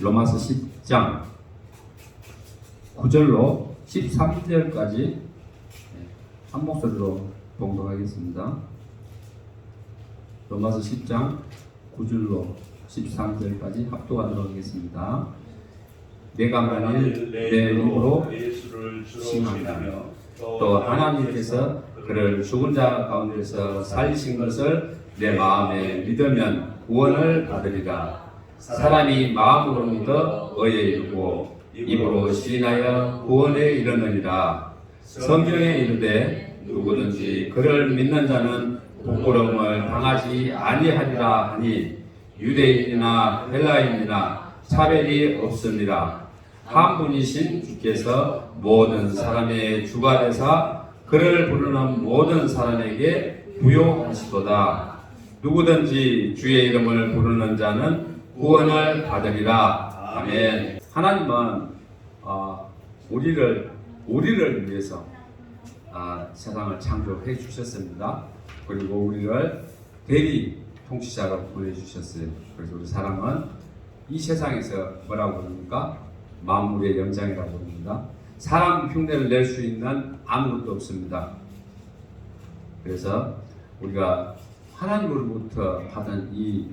로마서 10장 9절로 13절까지 한 목소리로 봉독하겠습니다. 로마서 10장 9절로 13절까지 합독하도록 하겠습니다. 내가 만일 내 입으로 칭하며 또 하나님께서 그를 죽은 자 가운데서 살리신 것을 내 마음에 믿으면 구원을 받으리라. 사람이 마음으로 믿어 의에 이르고 입으로 시인하여 구원에 이르느니라. 성경에 이르되 누구든지 그를 믿는 자는 부끄러움을 당하지 아니하리라 하니 유대인이나 헬라인이나 차별이 없습니다. 한 분이신 주께서 모든 사람의 주가 되사 그를 부르는 모든 사람에게 부요하시도다. 누구든지 주의 이름을 부르는 자는 구원을 받으리라. 아멘. 하나님은 우리를 위해서 세상을 창조해 주셨습니다. 그리고 우리를 대리 통치자로 보내주셨어요. 그래서 우리 사람은 이 세상에서 뭐라고 부릅니까? 만물의 영장이라고 부릅니다. 사람 흉내를 낼 수 있는 아무것도 없습니다. 그래서 우리가 하나님으로부터 받은 이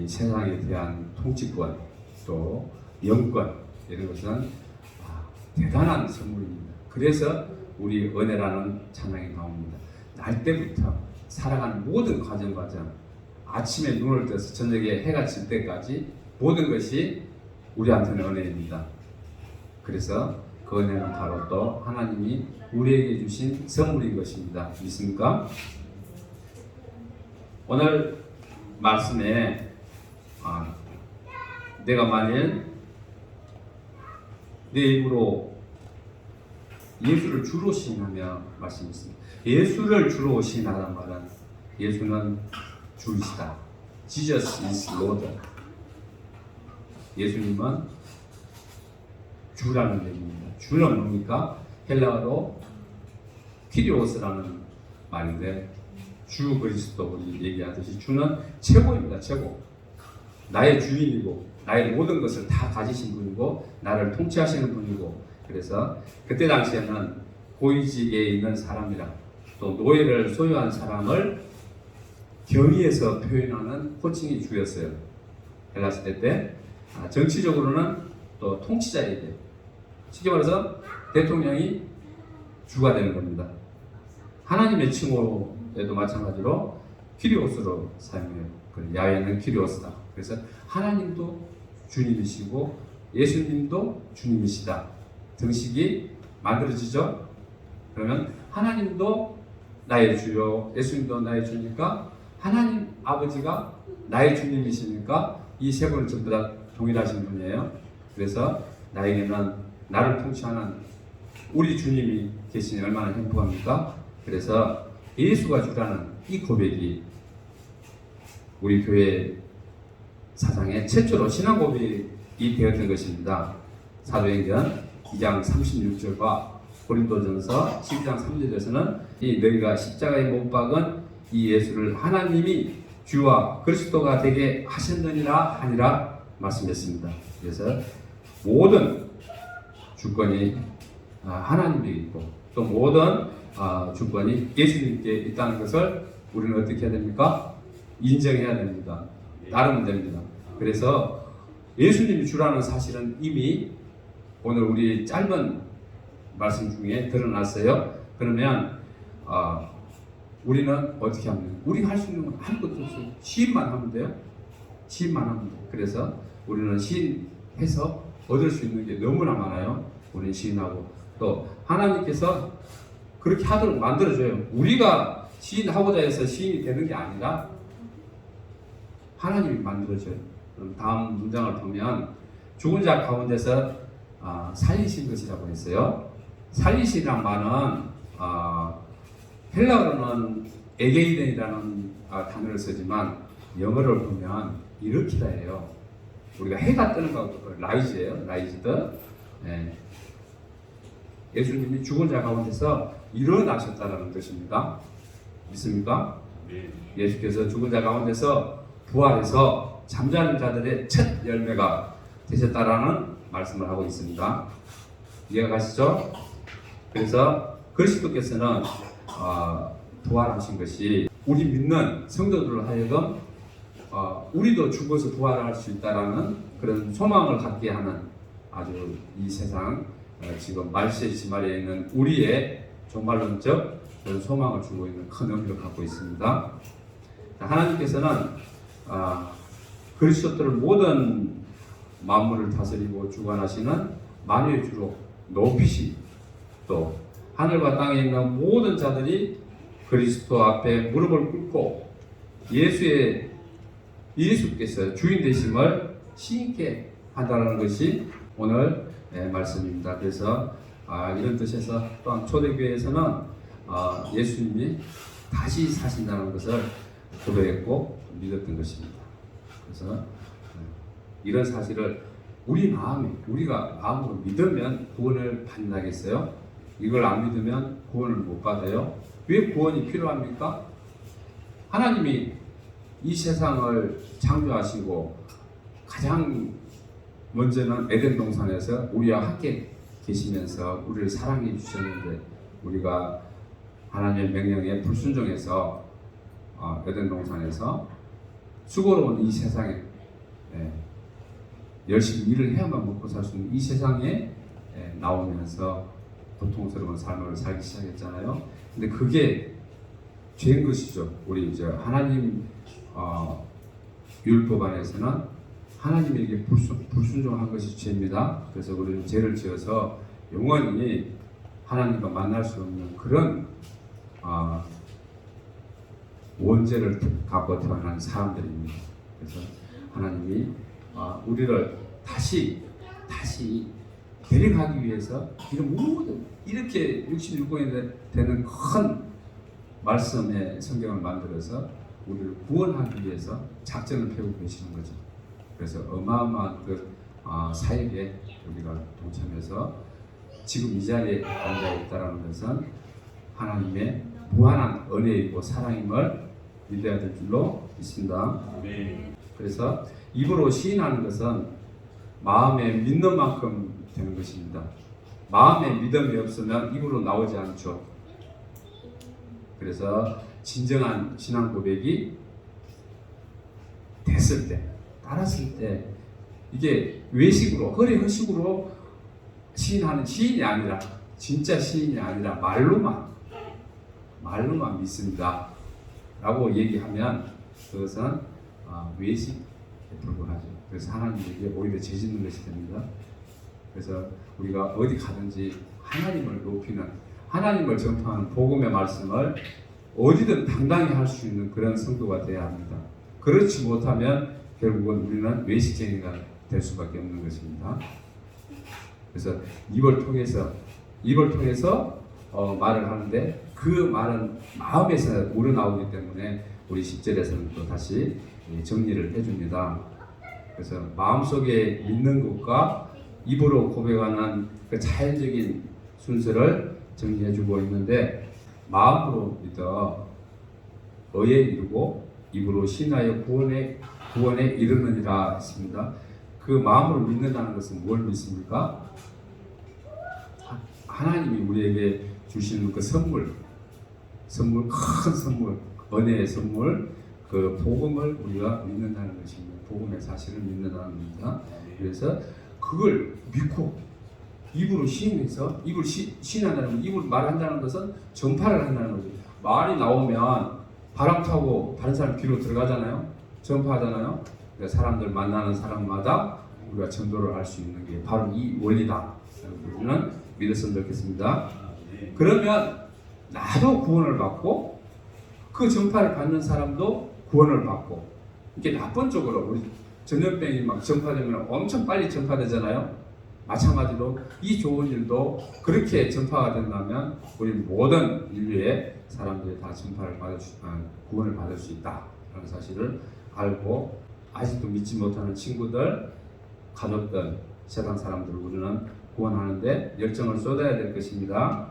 세상에 대한 통치권 또 영권 이런 것은 대단한 선물입니다. 그래서 우리 은혜라는 찬양이 나옵니다. 날 때부터 살아가는 모든 과정 아침에 눈을 떠서 저녁에 해가 질 때까지 모든 것이 우리한테는 은혜입니다. 그래서 그 은혜는 바로 또 하나님이 우리에게 주신 선물인 것입니다. 믿습니까? 오늘 말씀에 내가 만일 내 입으로 예수를 주로 시인하며 말씀했습니다. 예수를 주로 시인하란 말은 예수는 주이시다. Jesus is Lord. 예수님은 주라는 얘기입니다. 주는 뭡니까? 헬라어로 키리오스라는 말인데 주 그리스도 우리 얘기하듯이 주는 최고입니다. 최고. 나의 주인이고 나의 모든 것을 다 가지신 분이고 나를 통치하시는 분이고 그래서 그때 당시에는 고위직에 있는 사람이라 또 노예를 소유한 사람을 경의해서 표현하는 호칭이 주였어요. 헬라 시대 때 정치적으로는 또 통치자에게 쉽게 말해서 대통령이 주가 되는 겁니다. 하나님의 칭호에도 마찬가지로 키리오스로 사용해요. 야훼는 키리오스다. 그래서 하나님도 주님이시고 예수님도 주님이시다. 등식이 만들어지죠. 그러면 하나님도 나의 주요 예수님도 나의 주니까 하나님 아버지가 나의 주님이시니까 이 세 분은 전부 다 동일하신 분이에요. 그래서 나에게는 나를 통치하는 우리 주님이 계시니 얼마나 행복합니까? 그래서 예수가 주라는 이 고백이 우리 교회 사상의 최초로 신앙 고백이 되었던 것입니다. 사도행전 2장 36절과 고린도전서 12장 3절에서는 이 너희가 십자가에 못 박은 이 예수를 하나님이 주와 그리스도가 되게 하셨느니라 하니라 말씀했습니다. 그래서 모든 주권이 하나님에게 있고 또 모든 주권이 예수님께 있다는 것을 우리는 어떻게 해야 됩니까? 인정해야 됩니다. 따르면 됩니다. 그래서 예수님이 주라는 사실은 이미 오늘 우리 짧은 말씀 중에 드러났어요. 그러면 우리는 어떻게 하면 우리가 할 수 있는 건 아무것도 없어요. 시인만 하면 돼요. 시인만 하면 돼요. 그래서 우리는 시인해서 얻을 수 있는 게 너무나 많아요. 우리는 시인하고 또 하나님께서 그렇게 하도록 만들어줘요. 우리가 시인하고자 해서 시인이 되는 게 아니라 하나님이 만들어줘요. 그럼 다음 문장을 보면 죽은 자 가운데서 살리신 것이라고 했어요. 살리시란 말은 헬라어로는 에게이덴이라는 단어를 쓰지만 영어를 보면 이렇게다 해요. 우리가 해가 뜨는 거하고 라이즈예요. 라이즈드. 네. 예수님이 죽은 자 가운데서 일어나셨다는 뜻입니다. 믿습니까? 네. 예수께서 죽은 자 가운데서 부활해서 잠자는 자들의 첫 열매가 되셨다라는 말씀을 하고 있습니다. 이해가 가시죠? 그래서 그리스도께서는 부활하신 것이 우리 믿는 성도들을 하여금 우리도 죽어서 부활할 수 있다라는 그런 소망을 갖게 하는 아주 이 세상 지금 말세의 지말에 있는 우리의 종말론적 그런 소망을 주고 있는 큰 의미를 갖고 있습니다. 하나님께서는 그리스도를 모든 만물을 다스리고 주관하시는 만유의 주로 높이시 또 하늘과 땅에 있는 모든 자들이 그리스도 앞에 무릎을 꿇고 예수께서 주인 되심을 시인케 한다는 것이 오늘 말씀입니다. 그래서 이런 뜻에서 또한 초대교회에서는 예수님이 다시 사신다는 것을 고백했고 믿었던 것입니다. 그래서 이런 사실을 우리가 마음으로 믿으면 구원을 받는다겠어요? 이걸 안 믿으면 구원을 못 받아요? 왜 구원이 필요합니까? 하나님이 이 세상을 창조하시고 가장 먼저는 에덴 동산에서 우리와 함께 계시면서 우리를 사랑해 주셨는데 우리가 하나님의 명령에 불순종해서 에덴 동산에서 수고로운 이 세상에 열심히 일을 해야만 먹고 살 수 있는 이 세상에 나오면서 고통스러운 삶을 살기 시작했잖아요. 근데 그게 죄인 것이죠. 우리 이제 하나님 율법 안에서는 하나님에게 불순종한 것이 죄입니다. 그래서 우리는 죄를 지어서 영원히 하나님과 만날 수 없는 그런 원죄를 갖고 태어난 사람들입니다. 그래서 하나님이 우리를 다시 데려가기 위해서 이런 모든 이렇게 66권이 되는 큰 말씀의 성경을 만들어서 우리를 구원하기 위해서 작전을 펴고 계시는 거죠. 그래서 어마어마한 그 사역에 우리가 동참해서 지금 이 자리에 앉아 있다는 것은 하나님의 무한한 은혜이고 사랑임을 믿어야 될 줄로 믿습니다. 그래서 입으로 시인하는 것은 마음에 믿는 만큼 되는 것입니다. 마음에 믿음이 없으면 입으로 나오지 않죠. 그래서 진정한 신앙 고백이 됐을 때, 따랐을 때 이게 외식으로, 허리허식으로 시인하는 시인이 아니라 진짜 시인이 아니라 말로만 믿습니다 라고 얘기하면 그것은 외식에 불과하죠. 그래서 하나님에게 오히려 죄짓는 것이 됩니다. 그래서 우리가 어디 가든지 하나님을 높이는, 하나님을 전파하는 복음의 말씀을 어디든 당당히 할 수 있는 그런 성도가 되어야 합니다. 그렇지 못하면 결국은 우리는 외식쟁이가 될 수밖에 없는 것입니다. 그래서 입을 통해서 말을 하는데 그 말은 마음에서 우러나오기 때문에 우리 10절에서는 또 다시 정리를 해줍니다. 그래서 마음속에 믿는 것과 입으로 고백하는 그 자연적인 순서를 정리해주고 있는데 마음으로 믿어 의에 이르고 입으로 신하여 구원에 이르느니라 했습니다. 그 마음으로 믿는다는 것은 뭘 믿습니까? 하나님이 우리에게 주시는 그 선물, 큰 선물, 은혜의 선물, 그 복음을 우리가 믿는다는 것입니다. 복음의 사실을 믿는다는 겁니다. 그래서 그걸 믿고 입으로 시인해서 입을 시인한다는 것, 입으로 말한다는 것은 전파를 한다는 거죠. 말이 나오면 바람 타고 다른 사람 귀로 들어가잖아요. 전파하잖아요. 그러니까 사람들 만나는 사람마다 우리가 전도를 할 수 있는 게 바로 이 원리다. 우리는 믿었으면 좋겠습니다. 그러면 나도 구원을 받고 그 전파를 받는 사람도 구원을 받고 이게 나쁜 쪽으로 우리 전염병이 막 전파되면 엄청 빨리 전파되잖아요. 마찬가지로 이 좋은 일도 그렇게 전파가 된다면 우리 모든 인류의 사람들이 다 구원을 받을 수 있다라는 사실을 알고 아직도 믿지 못하는 친구들, 가족들, 세상 사람들을 우리는 구원하는데 열정을 쏟아야 될 것입니다.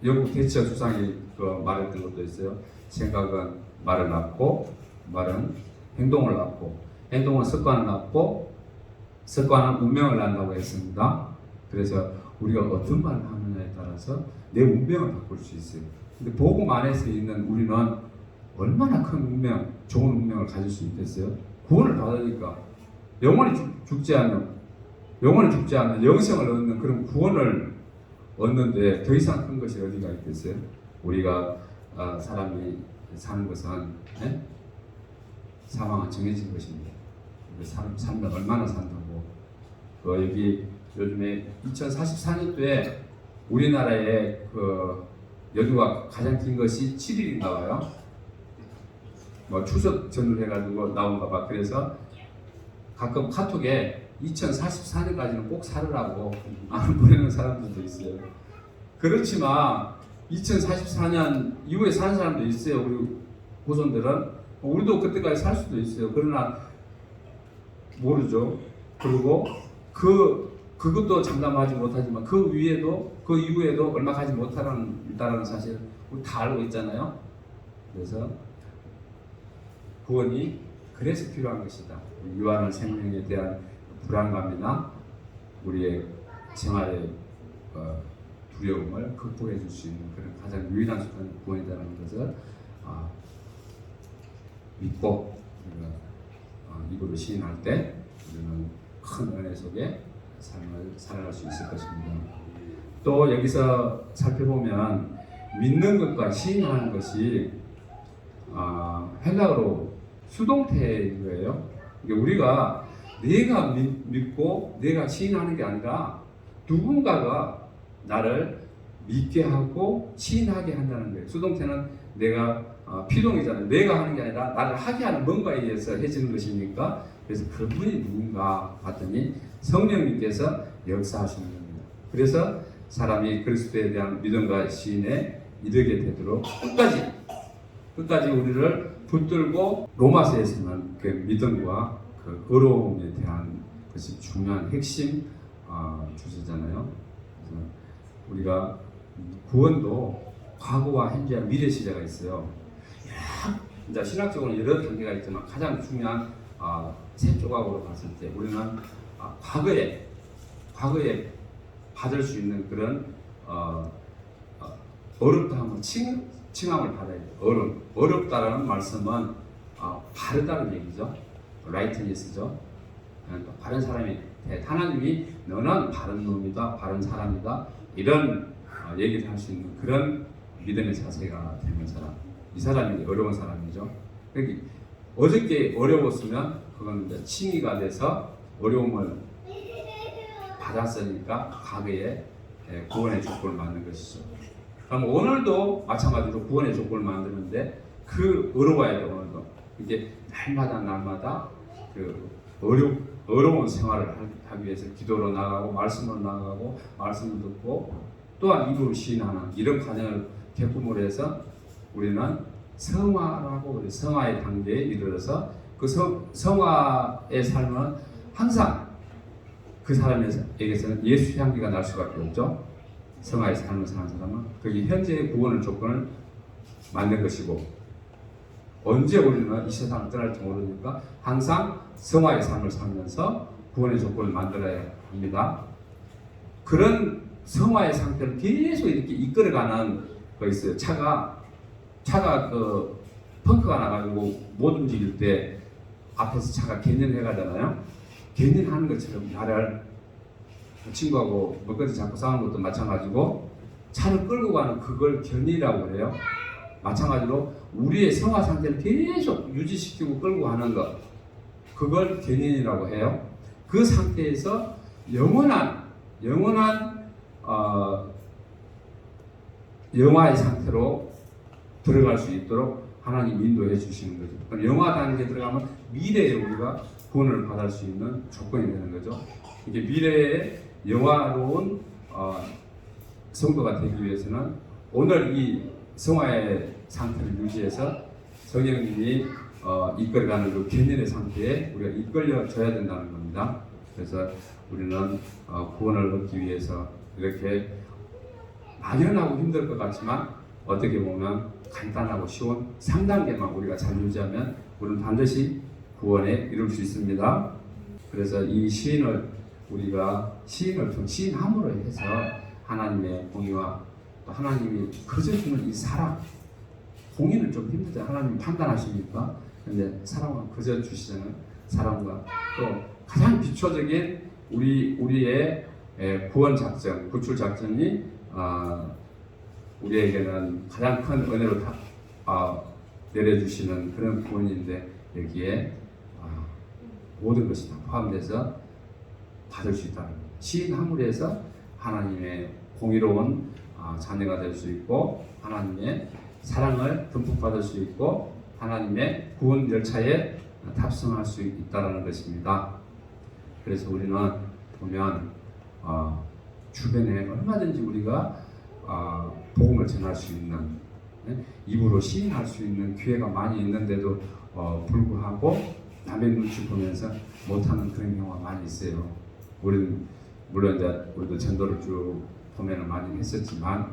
영국 대처 주상이 말했던 것도 있어요. 생각은 말을 낳고, 말은 행동을 낳고, 행동은 습관을 낳고, 습관은 운명을 낳는다고 했습니다. 그래서 우리가 어떤 말을 하느냐에 따라서 내 운명을 바꿀 수 있어요. 근데 복음 안에서 있는 우리는 얼마나 큰 운명, 좋은 운명을 가질 수 있겠어요? 구원을 받으니까 영원히 죽지 않는 영생을 얻는 그런 구원을 얻는데 더 이상 큰 것이 어디가 있겠어요? 우리가 사람이 사는 것은 사망은 정해진 것입니다. 살면 얼마나 산다고. 여기 요즘에 2044년도에 우리나라의 그 연휴가 가장 긴 것이 7일인가 봐요. 뭐 추석 전후를 해가지고 나온가 봐. 그래서 가끔 카톡에 2044년까지는 꼭 살으라고 안 보내는 사람들도 있어요. 그렇지만 2044년 이후에 사는 사람도 있어요. 우리 후손들은 우리도 그때까지 살 수도 있어요. 그러나 모르죠. 그리고 그것도 장담하지 못하지만 그 이후에도 얼마 가지 못한다는 사실 우리 다 알고 있잖아요. 그래서 구원이 그래서 필요한 것이다. 유한한 생명에 대한 불안감이나 우리의 생활의 두려움을 극복해 줄 수 있는 그런 가장 유일한 수단이 구원이라는 것을 믿고 우리가 입으로 시인할 때 우리는 큰 은혜 속에 삶을 살아갈 수 있을 것입니다. 또 여기서 살펴보면 믿는 것과 시인하는 것이 헬라어로 수동태인 거예요. 그러니까 우리가 내가 믿고 내가 시인하는 게 아니라 누군가가 나를 믿게 하고 시인하게 한다는 거예요. 수동태는 내가 피동이잖아요. 내가 하는 게 아니라 나를 하게 하는 뭔가에 의해서 해지는 것이니까 그래서 그분이 누군가 봤더니 성령님께서 역사하시는 겁니다. 그래서 사람이 그리스도에 대한 믿음과 시인에 이르게 되도록 끝까지 우리를 붙들고 로마서에서는 그 믿음과 그 의로움에 대한 것이 중요한 핵심 주제잖아요. 그래서 우리가 구원도 과거와 현재와 미래 시제가 있어요. 이제 신학적으로 여러 단계가 있지만 가장 중요한 세 조각으로 봤을 때 우리는 과거에 받을 수 있는 그런 어렵다 하면 칭함을 받아야 돼요. 어렵다라는 말씀은 바르다는 얘기죠. 라이트니스죠. 바른 사람이 하나님이 너는 바른 놈이다, 바른 사람이다 이런 얘기를 할 수 있는 그런 믿음의 자세가 되는 사람. 이 사람이 어려운 사람이죠. 그러니까 어저께 어려웠으면 그건 이제 칭의가 돼서 어려움을 받았으니까 과거에 구원의 조건을 만든 것이죠. 그럼 오늘도 마찬가지로 구원의 조건을 만드는데 그 어려워야 돼. 오늘도 이게 날마다 그 어려운 생활을 하기 위해서 기도로 나가고 말씀으로 나가고 말씀을 듣고 또한 입으로 시인하는 이런 과정을 겪음으로 해서 우리는 성화라고 성화의 단계에 이르러서 그 성화의 삶은 항상 그 사람에게서는 예수 향기가 날 수밖에 없죠. 성화의 삶을 사는 사람은 그게 현재의 구원의 조건을 만든 것이고 언제 우리는 이 세상을 떠날지 모르니까 항상 성화의 삶을 살면서 구원의 조건을 만들어야 합니다. 그런 성화의 상태를 계속 이렇게 이끌어가는 거 있어요. 차가 그 펑크가 나가지고 못 움직일 때 앞에서 차가 견인해 가잖아요. 견인하는 것처럼 나를 친구하고 뭐까지 자꾸 싸우는 것도 마찬가지고 차를 끌고 가는 그걸 견인이라고 그래요. 마찬가지로 우리의 성화 상태를 계속 유지시키고 끌고 가는 것 그걸 견인이라고 해요. 그 상태에서 영원한 영화의 상태로 들어갈 수 있도록 하나님 인도해 주시는 거죠. 그럼 영화 단계에 들어가면 미래에 우리가 구원을 받을 수 있는 조건이 되는 거죠. 이게 미래의 영화로운 성도가 되기 위해서는 오늘 이 성화의 상태를 유지해서 성령님이 이끌어가는 그 견인의 상태에 우리가 이끌려져야 된다는 겁니다. 그래서 우리는 구원을 얻기 위해서 이렇게 막연하고 힘들 것 같지만 어떻게 보면 간단하고 쉬운 3단계만 우리가 잘 유지하면 우리는 반드시 구원에 이룰 수 있습니다. 그래서 이 시인을 우리가 시인함으로 해서 하나님의 공의와 또 하나님이 거저 주는 이 사랑, 공의는 좀 힘들죠. 하나님 판단하십니까? 근데 사랑은 거저 주시는 사랑과 또 가장 기초적인 우리의 구원 작전, 구출 작전이 우리에게는 가장 큰 은혜로 내려주시는 그런 구원인데 여기에 모든 것이 다 포함돼서 받을 수 있다는 거예요. 시인함으로 해서 하나님의 공의로운 자녀가 될 수 있고 하나님의 사랑을 듬뿍 받을 수 있고 하나님의 구원 열차에 탑승할 수 있다는 것입니다. 그래서 우리는 보면 주변에 얼마든지 우리가 복음을 전할 수 있는 입으로 시인할 수 있는 기회가 많이 있는데도 불구하고 남의 눈치 보면서 못하는 그런 경우가 많이 있어요. 우리는 물론 이제 우리도 전도를 쭉 보면은 많이 했었지만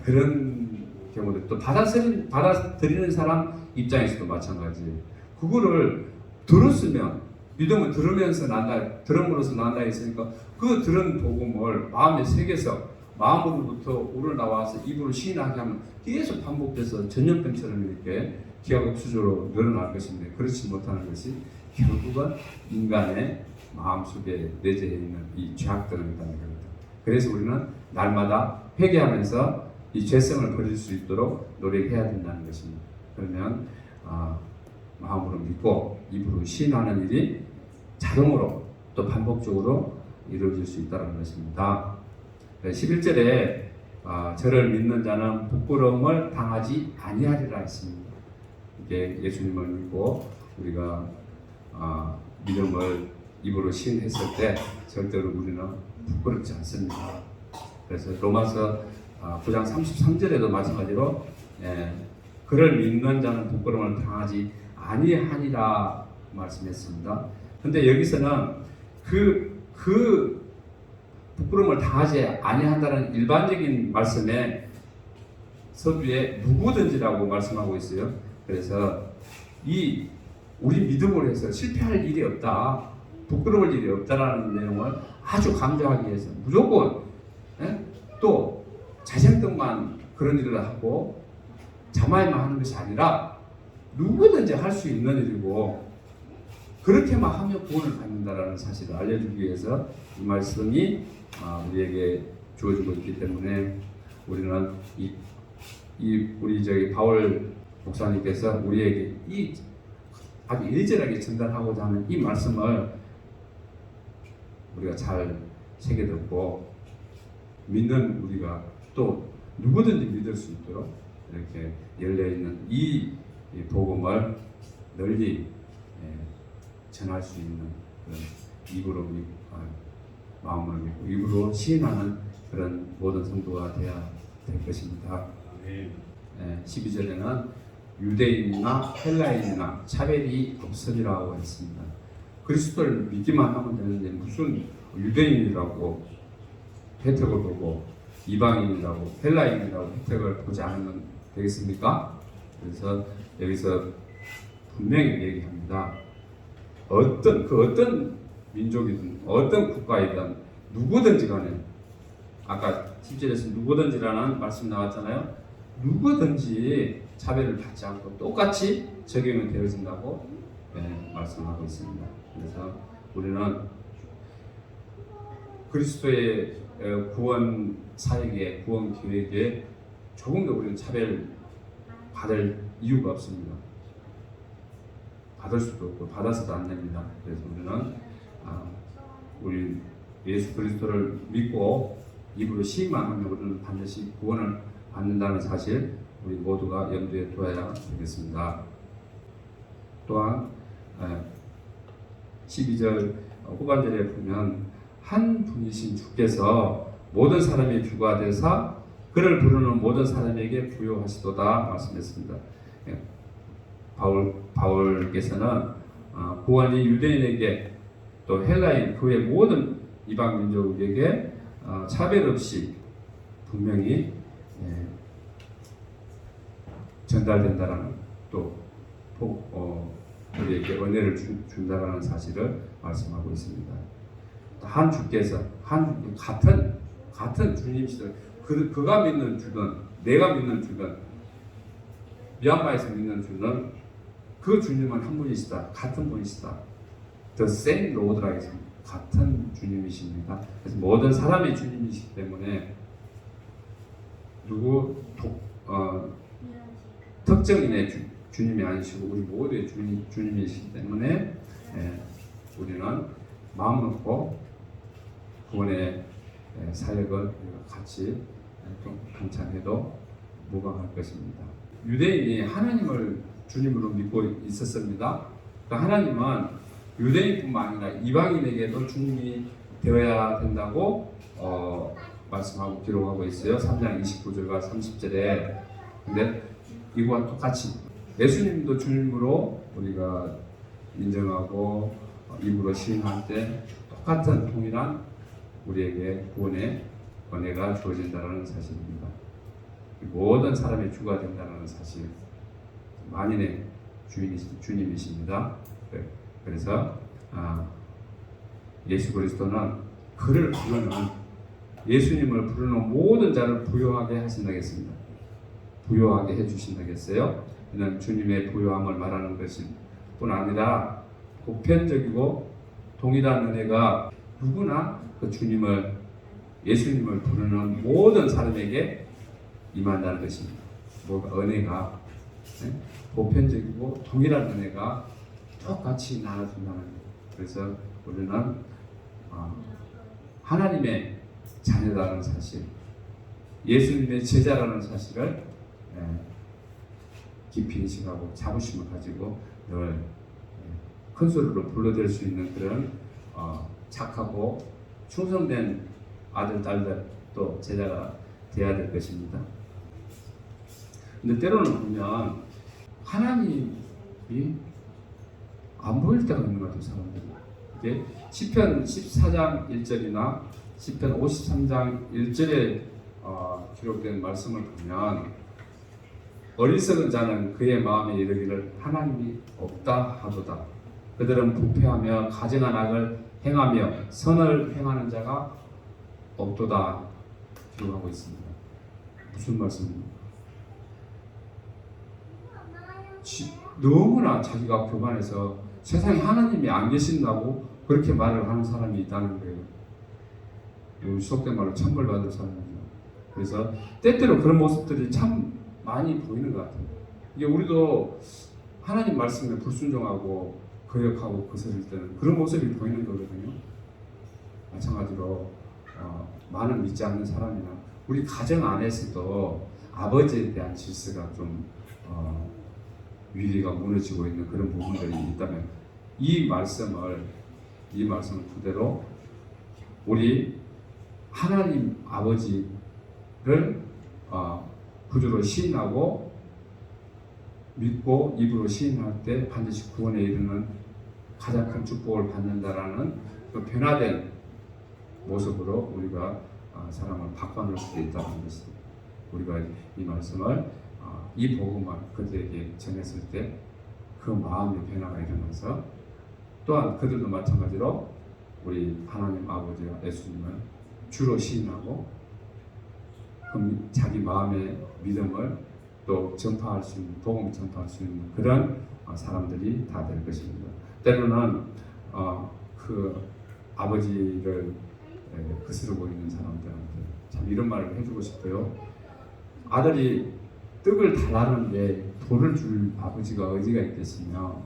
그런 경우도 또 받아들이는 사람 입장에서도 마찬가지. 그거를 들었으면 믿음은 들으면서 난다, 들음으로써 난다 했으니까 그 들은 복음을 마음에 새겨서 마음으로부터 우러나와서 입으로 시인하게 하면 계속 반복돼서 전염병처럼 이렇게 기하급수적으로 늘어날 것인데 그렇지 못하는 것이 결국은 인간의 마음속에 내재해 있는 이 죄악들이라는 겁니다. 그래서 우리는 날마다 회개하면서 이 죄성을 버릴 수 있도록 노력해야 된다는 것입니다. 그러면 마음으로 믿고 입으로 시인하는 일이 자동으로 또 반복적으로 이루어질 수 있다는 것입니다. 11절에 저를 믿는 자는 부끄러움을 당하지 아니하리라 했습니다. 이게 예수님을 믿고 우리가 믿음을 입으로 시인했을 때 절대로 우리는 부끄럽지 않습니다. 그래서 로마서 9장 33절에도 마찬가지로 그를 믿는 자는 부끄러움을 당하지 아니하니라 말씀했습니다. 근데 여기서는 그 부끄러움을 당하지 아니한다는 일반적인 말씀에 서두에 누구든지라고 말씀하고 있어요. 그래서 우리 믿음으로 해서 실패할 일이 없다, 부끄러울 일이 없다라는 내용을 아주 강조하기 위해서 무조건 또 자생떡만 그런 일을 하고 자만만 하는 것이 아니라 누구든지 할 수 있는 일이고 그렇게만 하면 구원을 받는다라는 사실을 알려주기 위해서 이 말씀이 우리에게 주어지고 있기 때문에 우리는 우리 바울 목사님께서 우리에게 아주 일절하게 전달하고자 하는 이 말씀을 우리가 잘 새겨듣고 믿는 우리가 또 누구든지 믿을 수 있도록 이렇게 열려있는 이 복음을 널리 전할 수 있는 그런 입으로 마음으로 믿고 입으로 시인하는 그런 모든 성도가 되어야 될 것입니다. 12절에는 유대인이나 헬라인이나 차별이 없으리라고 했습니다. 그리스도를 믿기만 하면 되는데 무슨 유대인이라고 혜택을 보고 이방인이라고 헬라인이라고 혜택을 보지 않으면 되겠습니까? 그래서 여기서 분명히 얘기합니다. 어떤 민족이든 어떤 국가이든 누구든지 간에 아까 10절에서 누구든지라는 말씀 나왔잖아요. 누구든지 차별을 받지 않고 똑같이 적용이 되어진다고 말씀하고 있습니다. 그래서 우리는 그리스도의 구원 사역에 구원 계획에 조금 더 우리는 차별 받을 이유가 없습니다. 받을 수도 없고 받아서도 안 됩니다. 그래서 우리는 우리 예수 그리스도를 믿고 입으로 시인만 하면 우리는 반드시 구원을 받는다는 사실 우리 모두가 염두에 두어야 되겠습니다. 또한 12절 후반절에 보면 한 분이신 주께서 모든 사람의 주가 되사 그를 부르는 모든 사람에게 부요하시도다 말씀했습니다. 바울께서는 구원이 유대인에게 또 헬라인 그 외 모든 이방 민족에게 차별 없이 분명히 전달된다라는 또 우리에게 은혜를 준다라는 사실을 말씀하고 있습니다. 한 주께서 같은 주님이시다. 그가 믿는 주든 내가 믿는 주든 미얀마에서 믿는 주는 그 주님은 한 분이시다. 같은 분이시다. The same Lord라고 했습니다. 같은 주님이십니다. 그래서 모든 사람의 주님이시기 때문에 특정인의 주님이 아니시고 우리 모두의 주님이시기 때문에 우리는 마음 놓고 구원의 사역을 같이 동참해도 무방할 것입니다. 유대인이 하나님을 주님으로 믿고 있었습니다. 그 하나님은 유대인뿐만 아니라 이방인에게도 주님이 되어야 된다고 말씀하고 기록하고 있어요. 3장 29절과 30절에. 근데 이거와 똑같이 예수님도 주님으로 우리가 인정하고 입으로 시인할 때 똑같은 동일한 우리에게 구원의 은혜가 주어진다는 사실입니다. 모든 사람의 주가 된다는 사실, 만인의 주님이십니다. 그래서 예수 그리스도는 그를 부르는 예수님을 부르는 모든 자를 부요하게 하신다겠습니다. 부요하게 해주신다겠어요. 이는 주님의 부요함을 말하는 것일 뿐 아니라 보편적이고 동일한 은혜가 누구나 그 예수님을 부르는 모든 사람에게 임한다는 것입니다. 은혜가 보편적이고 동일한 은혜가 똑같이 나눠준다는 거예요. 그래서 우리는 하나님의 자녀라는 사실, 예수님의 제자라는 사실을 깊이 인식하고 자부심을 가지고 늘 큰 소리로 불러댈 수 있는 그런 착하고 충성된 아들, 딸들 또 제자가 되어야 될 것입니다. 근데 때로는 보면 하나님이 안 보일 때가 있는 것 같아요, 사람들이. 이게 시편 14장 1절이나 시편 53장 1절에 기록된 말씀을 보면 어리석은 자는 그의 마음에 이르기를 하나님이 없다 하도다. 그들은 부패하며 가증한 악을 행하며 선을 행하는 자가 없도다 기록하고 있습니다. 무슨 말씀입니까? 너무나 자기가 교만해서 세상에 하나님이 안 계신다고 그렇게 말을 하는 사람이 있다는 거예요. 우리 속된 말로 천벌받을 사람이죠. 그래서 때때로 그런 모습들이 참 많이 보이는 것 같아요. 이게 우리도 하나님 말씀에 불순종하고 거역하고 거스를 때는 그런 모습이 보이는 거거든요. 마찬가지로 많은 믿지 않는 사람이나 우리 가정 안에서도 아버지에 대한 질서가 좀 위기가 무너지고 있는 그런 부분들이 있다면 이 말씀을 그대로 우리 하나님 아버지를 구주로 시인하고 믿고 입으로 시인할 때 반드시 구원에 이르는 가장 큰 축복을 받는다라는 그 변화된 모습으로 우리가 사람을 바꿔놓을 수 있다는 것입니다. 우리가 이 말씀을 이 복음을 그들에게 전했을 때 그 마음의 변화가 일어나서 또한 그들도 마찬가지로 우리 하나님 아버지와 예수님을 주로 시인하고 자기 마음의 믿음을 또 전파할 수 있는 복음을 전파할 수 있는 그런 사람들이 다 될 것입니다. 때로는 그 아버지를 거스르고 있는 사람들한테 참 이런 말을 해주고 싶어요. 아들이 떡을 달라는데 돌을 줄 아버지가 어디가 있겠으며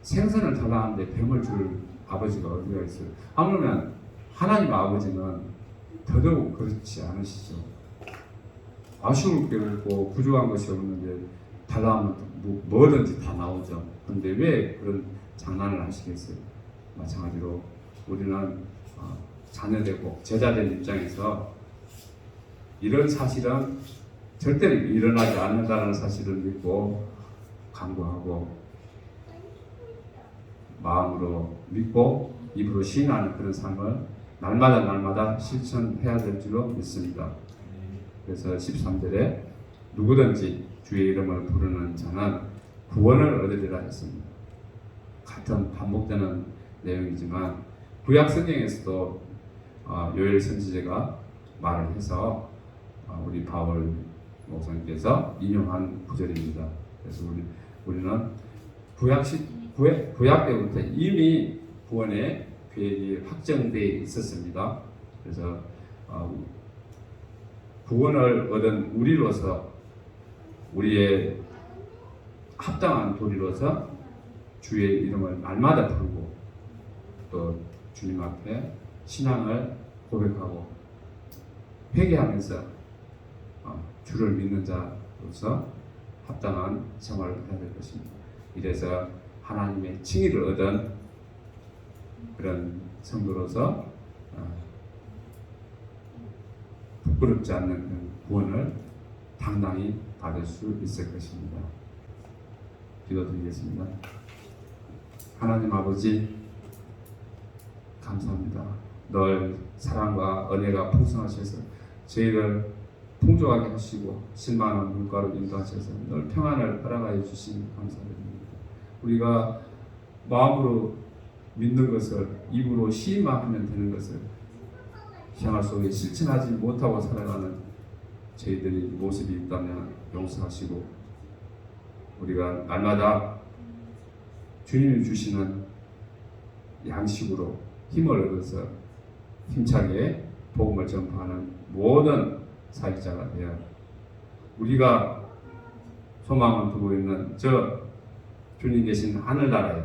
생선을 달라는데 뱀을 줄 아버지가 어디가 있어요. 아무면 하나님 아버지는 더더욱 그렇지 않으시죠. 아쉬울 게 없고 부족한 것이 없는데 달라하면 뭐든지 다 나오죠. 그런데 왜 그런 장난을 하시겠어요? 마찬가지로 우리는 자녀되고 제자된 입장에서 이런 사실은 절대로 일어나지 않는다는 사실을 믿고 강구하고 마음으로 믿고 입으로 시인하는 그런 삶을 날마다 실천해야 될 줄로 믿습니다. 그래서 13절에 누구든지 주의 이름을 부르는 자는 구원을 얻으리라 했습니다. 같은 반복되는 내용이지만 구약 성경에서도 요엘 선지자가 말을 해서 우리 바울 목사님께서 인용한 구절입니다. 그래서 우리는 구약 때부터 이미 구원의 계획이 확정되어 있었습니다. 그래서 구원을 얻은 우리로서 우리의 합당한 도리로서 주의 이름을 날마다 부르고 또 주님 앞에 신앙을 고백하고 회개하면서 주를 믿는 자로서 합당한 생활을 해야 될 것입니다. 이래서 하나님의 칭의를 얻은 그런 성도로서 부끄럽지 않는 구원을 당당히 받을 수 있을 것입니다. 기도드리겠습니다. 하나님 아버지 감사합니다. 늘 사랑과 은혜가 풍성하셔서 저희를 풍족하게 하시고 신만한 물가로 인도하셔서 늘 평안을 허락하여 주시니 감사드립니다. 우리가 마음으로 믿는 것을 입으로 시인만 하면 되는 것을 생활 속에 실천하지 못하고 살아가는 저희들이 모습이 있다면 용서하시고 우리가 날마다 주님이 주시는 양식으로 힘을 얻어서 힘차게 복음을 전파하는 모든 사역자가 되어 우리가 소망을 두고 있는 저 주님 계신 하늘나라에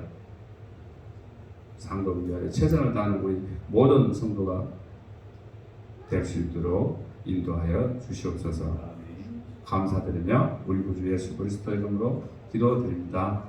상급을 위하여 최선을 다하는 우리 모든 성도가 될 수 있도록 인도하여 주시옵소서. 감사드리며 우리 구주 예수 그리스도의 이름으로 기도드립니다.